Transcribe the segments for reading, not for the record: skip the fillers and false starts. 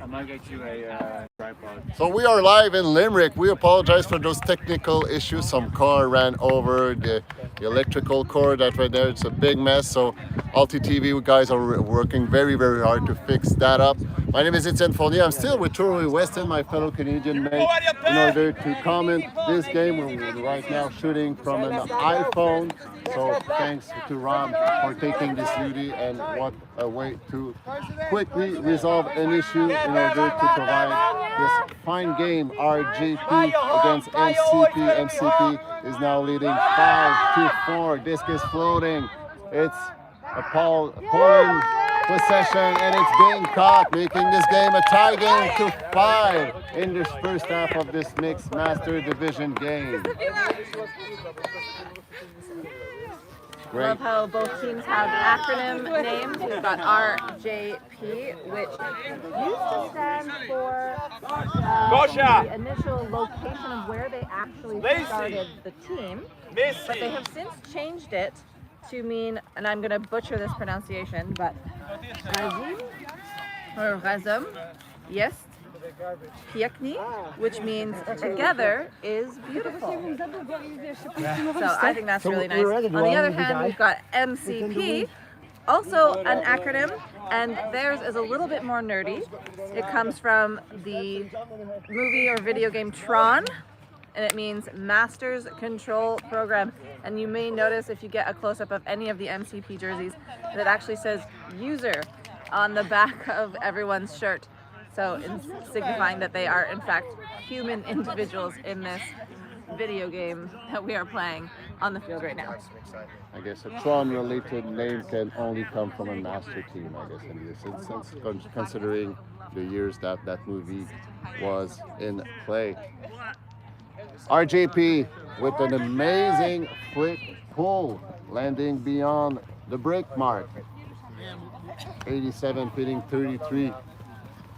I might get you a tripod. So we are live in Limerick. We apologize for those technical issues. Some car ran over the electrical cord that right there. It's a big mess. So Alti TV guys are working very, very hard to fix that up. My name is Etienne Fournier. I'm still with Troy Weston, my fellow Canadian mate, in order to comment this game. We're right now shooting from an iPhone. So thanks to Rob for taking this duty, and what a way to quickly resolve an issue in order to provide this fine game. RJP against MCP. MCP is now leading 5-4. Disc is floating. It's a Poland possession, and it's being caught, making this game a tie game to 5 in this first half of this mixed master division game. I love how both teams have acronym names. We've got RJP, which used to stand for the initial location of where they actually started the team. But they have since changed it to mean, and I'm going to butcher this pronunciation, but Razim, or Razum, yes, Piekni, which means together is beautiful. So I think that's really nice. On the other hand, we've got MCP, also an acronym, and theirs is a little bit more nerdy. It comes from the movie or video game Tron, and it means Masters Control Program. And you may notice if you get a close-up of any of the MCP jerseys, that it actually says user on the back of everyone's shirt. So signifying that they are in fact human individuals in this video game that we are playing on the field right now. I guess a Tron-related name can only come from a master team, I guess, in this instance, considering the years that that movie was in play. RJP with an amazing flick pull, landing beyond the break mark. 87 hitting 33.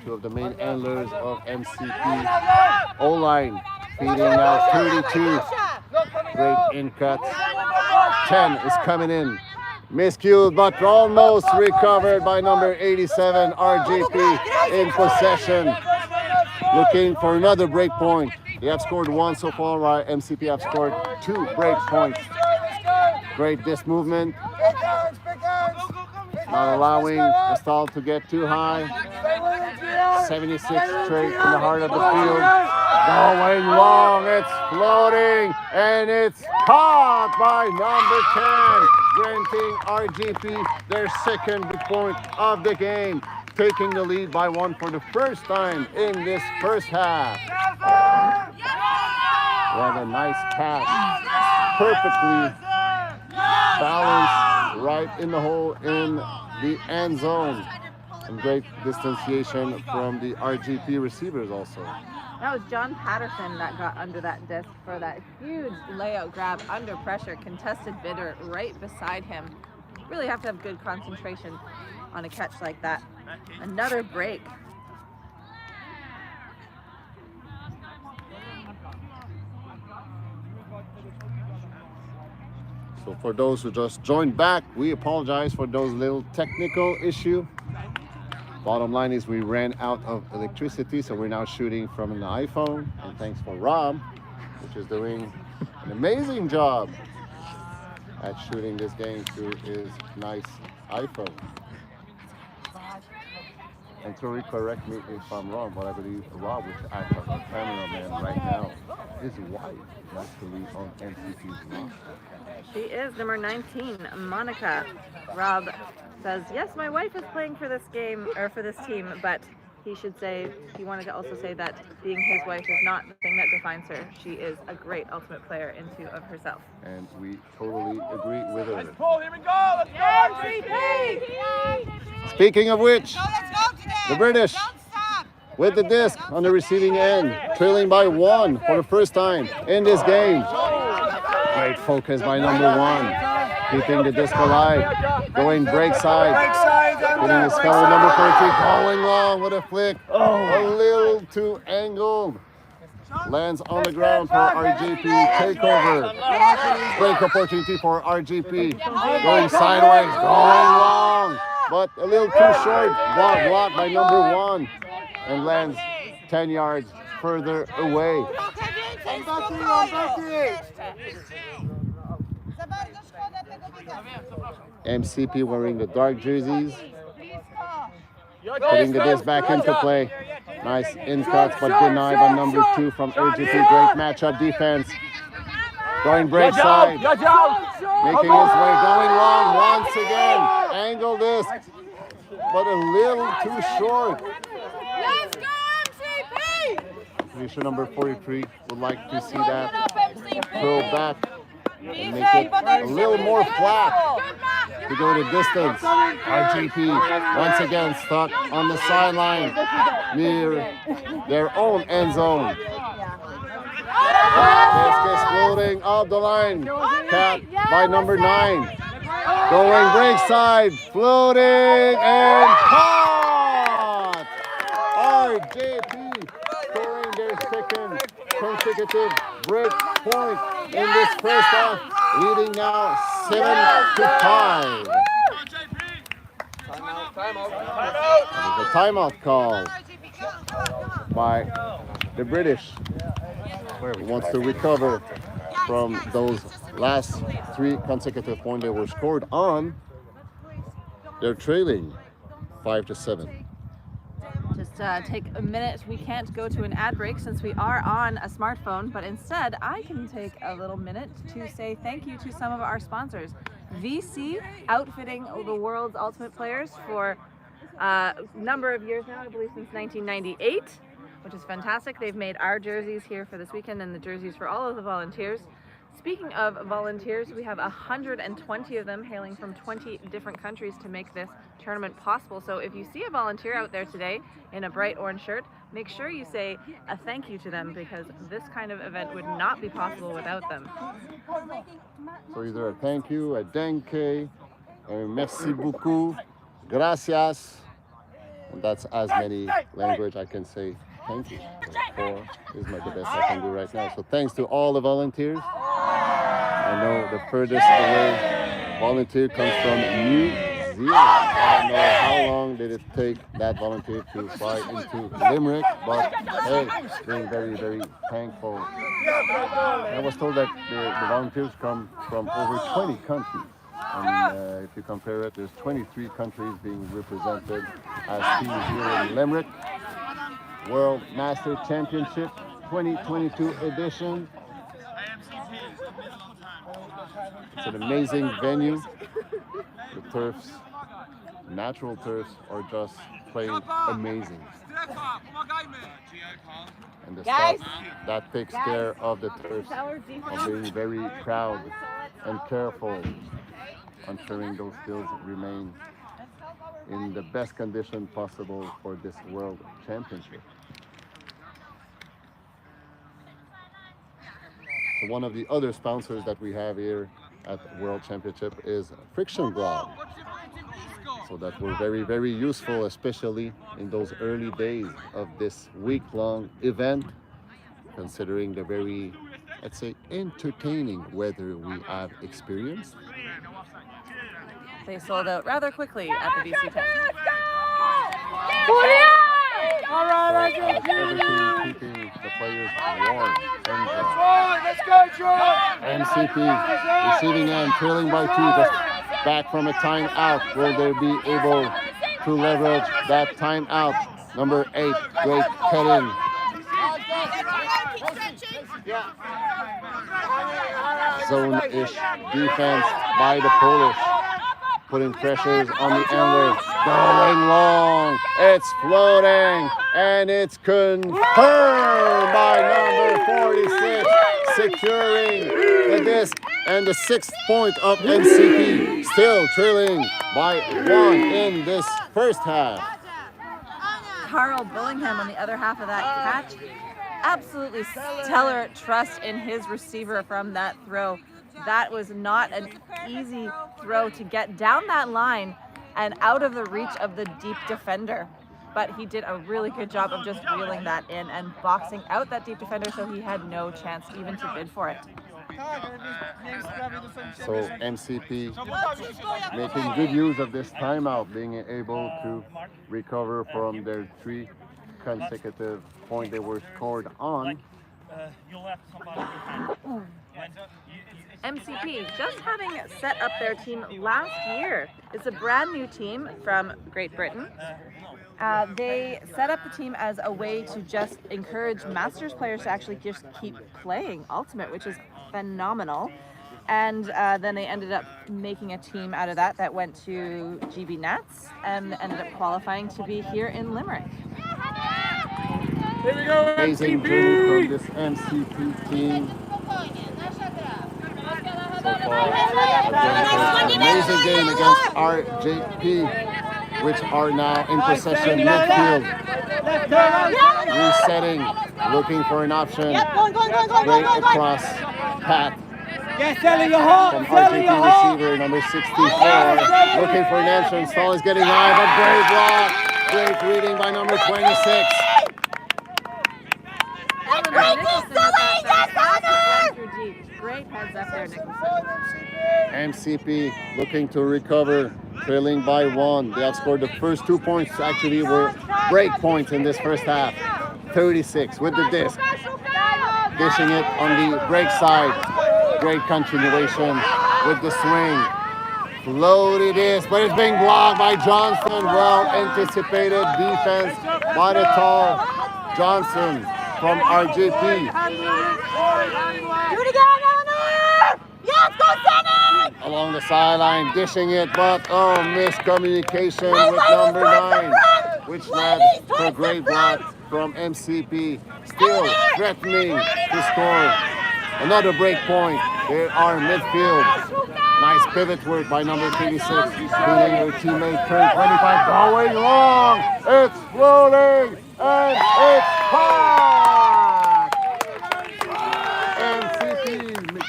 Two of the main handlers of MCP. O-line feeding now 32. Great in cut. 10 is coming in. Miscued, but almost recovered by number 87, RJP in possession. Looking for another break point. They have scored 1 so far, while MCP have scored 2 break points. Great disc movement. Not allowing the stall to get too high. 76 straight in the heart of the field. Going long, it's floating, and it's caught by number 10, granting RJP their second big point of the game, taking the lead by 1 for the first time in this first half. What a nice pass, perfectly balanced right in the hole in the end zone. Some great distanciation from the RJP receivers also. That was John Patterson that got under that disc for that huge layout grab under pressure. Contested bidder right beside him. Really have to have good concentration on a catch like that. Another break. So for those who just joined back, we apologize for those little technical issue. Bottom line is we ran out of electricity, so we're now shooting from an iPhone. And thanks for Rob, which is doing an amazing job at shooting this game through his nice iPhone. And Tori, correct me if I'm wrong, but I believe Rob, which acts as a cameraman right now, his wife is actually on MCP's roster. She is number 19, Monica. Rob says, yes, my wife is playing for this game, or for this team, but he should say, he wanted to also say that being his wife is not the thing that defines her. She is a great ultimate player into of herself. And we totally agree with her. Let's pull, here we go, let's go, RJP! Speaking of which, the British with the disc on the receiving end, trailing by 1 for the first time in this game. Great focus by number 1, keeping the disc alive, going break side, hitting his fellow number 14, going long with a flick, a little too angled. Lands on the ground for RJP, takeover. Break opportunity for RJP, going sideways, going long, but a little too short. Blocked by number 1. and lands 10 yards further away. MCP wearing the dark jerseys, putting the disc back into play. Nice in cuts, but denied by number 2 from RJP. Great matchup defense. Going break side, making his way, going long once again. Angle disc, but a little too short. Let's go, MCP! Pretty sure number 43 would like to see that throw back and make it a little more flat to go the distance. RJP once again stuck on the sideline near their own end zone. Disc is floating off the line, capped by number 9. Going break side, floating and caught! RJP scoring their second consecutive break point in this first half, leading now 7-5. There's a timeout call by the British, who wants to recover from those last 3 consecutive points they were scored on. They're trailing 5-7. Just take a minute. We can't go to an ad break since we are on a smartphone, but instead I can take a little minute to say thank you to some of our sponsors. VC, outfitting the world's ultimate players for a number of years now, I believe since 1998, which is fantastic. They've made our jerseys here for this weekend and the jerseys for all of the volunteers. Speaking of volunteers, we have 120 of them hailing from 20 different countries to make this tournament possible. So if you see a volunteer out there today in a bright orange shirt, make sure you say a thank you to them, because this kind of event would not be possible without them. So either a thank you, a denke, a merci beaucoup, gracias. And that's as many language I can say thank you. 4 is the best I can do right now. So thanks to all the volunteers. I know the furthest away volunteer comes from New Zealand. I don't know how long did it take that volunteer to fly into Limerick, but hey, being very, very thankful. I was told that the volunteers come from over 20 countries. And if you compare it, there's 23 countries being represented as teams here in Limerick. World Master Championship 2022 edition. It's an amazing venue. The turfs, natural turfs, are just plain amazing. And the stuff that takes care of the turfs are being very proud and careful, ensuring those fields remain in the best condition possible for this World Championship. So one of the other sponsors that we have here at World Championship is Friction Glove. So that were very, very useful, especially in those early days of this week-long event, considering the very, let's say, entertaining weather we have experienced. They sold out rather quickly at the BC tent. All right, Everything keeping the players warm and dry. let's go, Troy! MCP receiving end, trailing by 2, just back from a timeout. Will they be able to leverage that timeout? Number 8, great cut-in. Zone-ish defense by the Polish, putting pressures on the endler. Going long, it's floating, and it's confirmed by number 46, securing the disc, and the 6th point of MCP, still trailing by 1 in this first half. Carl Billingham on the other half of that catch. Absolutely stellar trust in his receiver from that throw. That was not an easy throw to get down that line and out of the reach of the deep defender. But he did a really good job of just reeling that in and boxing out that deep defender, so he had no chance even to bid for it. So MCP making good use of this timeout, being able to recover from their 3 consecutive point they were scored on. MCP, just having set up their team last year. It's a brand new team from Great Britain. They set up the team as a way to just encourage Masters players to actually just keep playing Ultimate, which is phenomenal. And then they ended up making a team out of that went to GB Nats and ended up qualifying to be here in Limerick. Here we go, Amazing MCP! journey from this MCP team. So far, an amazing game against RJP, which are now in possession midfield. Resetting, looking for an option. Great across path. From RJP receiver number 64, looking for an entrance. Ball is getting high, but great block. Great reading by number 26. Great heads up there, Nicholson. MCP looking to recover, trailing by 1. They outscored the first 2 points, actually were break points in this first half. 36 with the disc. Dishing it on the break side. Great continuation with the swing. Loaded is, but it's being blocked by Johnson. Well anticipated defense by the tall Johnson from RJP. Do it again, Eleanor! Yes, go Senate! Along the sideline, dishing it, but miscommunication with number 9, which led to a great block from MCP. Still threatening to score another break point. They are midfield. Nice pivot work by number 36, beating their teammate turn 25, going long. It's rolling and it's hot. MCP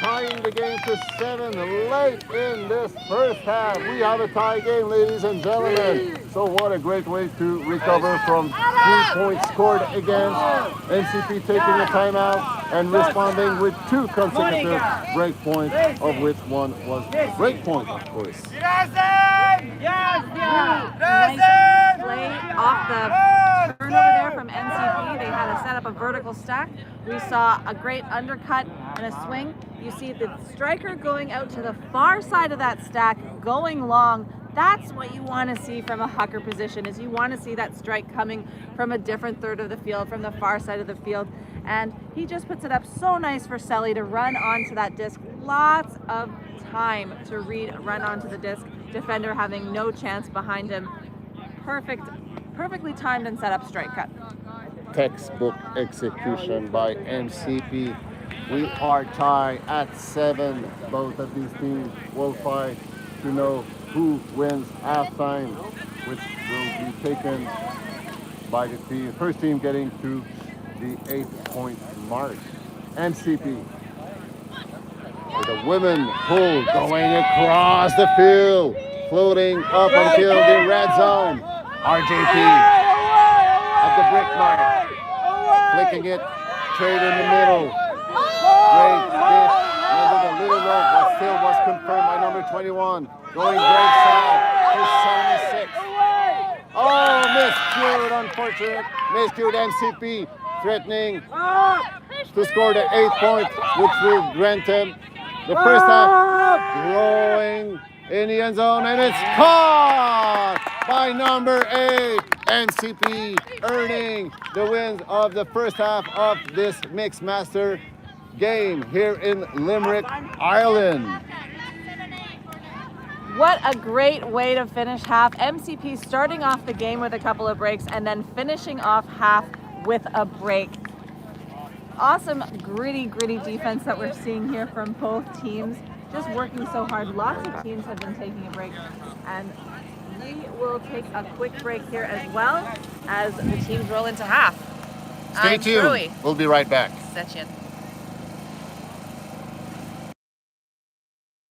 tying the game to 7 late in this first half. We have a tie game, ladies and gentlemen. So what a great way to recover from 3 points scored against. MCP taking a timeout and responding with 2 consecutive break points, of which one was break point, of course. Nice play off the turnover there from MCP. They had to set up a vertical stack. We saw a great undercut and a swing. You see the striker going out to the far side of that stack, going long. That's what you want to see from a hooker position, is you want to see that strike coming from a different third of the field, from the far side of the field. And he just puts it up so nice for Selly to run onto that disc. Lots of time to run onto the disc. Defender having no chance behind him. Perfectly timed and set up strike cut. Textbook execution by MCP. We are tied at 7. Both of these teams will fight to know who wins halftime, which will be taken by the first team getting to the 8-point mark. MCP with a women pull going across the field, floating up until the red zone. RJP at the brick mark, flicking it straight in the middle. Great dish under the little rope, but still was confirmed by number 21. Going great side to 76. Oh, miscued, unfortunate. Miscued. MCP threatening to score the 8 points, which will grant him the first half. Throwing in the end zone, and it's caught by number 8. MCP earning the wins of the first half of this Mixed Master game here in Limerick, Ireland. What a great way to finish half. MCP starting off the game with a couple of breaks and then finishing off half with a break. Awesome gritty defense that we're seeing here from both teams. Just working so hard. Lots of teams have been taking a break, and we will take a quick break here as well as the teams roll into half. Stay tuned. Truly. We'll be right back. Setchen.